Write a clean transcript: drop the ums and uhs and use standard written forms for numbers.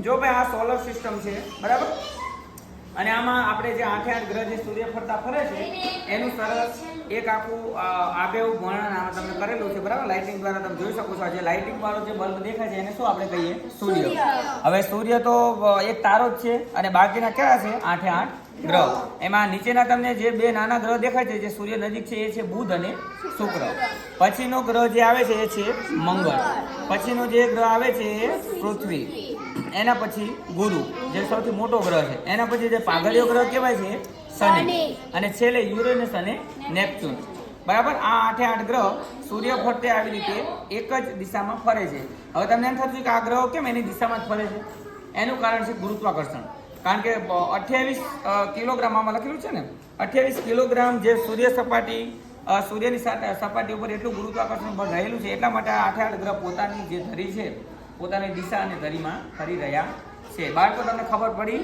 જો ભાઈ આ સોલર સિસ્ટમ છે બરાબર, અને આમાં આપણે જે 8 ગ્રહ જે સૂર્ય ફરતા ફરે છે એનું સરસ એક આખું આબેહૂબ વર્ણન આમાં તમને કરેલું છે બરાબર. લાઇટિંગ દ્વારા તમે જોઈ શકો છો. આ જે લાઇટિંગ વાળો જે બલ્બ દેખાય છે એને શું આપણે કહીએ? સૂર્ય. હવે સૂર્ય તો એક તારો જ છે અને બાકીના કયા છે? 8 ગ્રહ. એમાં નીચેના તમને જે બે નાના ગ્રહ દેખાય છે જે સૂર્ય નજીક છે એ છે બુધ અને શુક્ર. પછીનો ગ્રહ જે આવે છે એ છે મંગળ. પછીનો જે ગ્રહ આવે છે એ પૃથ્વી. એના પછી ગુરુ જે સૌથી મોટો ગ્રહ છે. એના પછી જે પાઘડીયો ગ્રહ કહેવાય છે શનિ. અને છેલ્લે યુરેનસ અને નેપચ્યુન. બરાબર. આ 8 ગ્રહ સૂર્ય ફરતે આવી રીતે એક જ દિશામાં ફરે છે. હવે તમને એમ થતું કે આ ગ્રહો કેમ એની દિશામાં જ ફરે છે? એનું કારણ છે ગુરુત્વાકર્ષણ. કારણ કે 28 કિલોગ્રામ આમાં લખેલું છે ને, 28 કિલોગ્રામ જે સૂર્ય સપાટી સૂર્યની સપાટી ઉપર એટલું ગુરુત્વાકર્ષણ બળ રહેલું છે. એટલા માટે આ 8 ગ્રહ પોતાની જે ધરી છે પોતાની દિશા અને ધરીમાં ફરી રહ્યા છે. બાળકો તમને ખબર પડી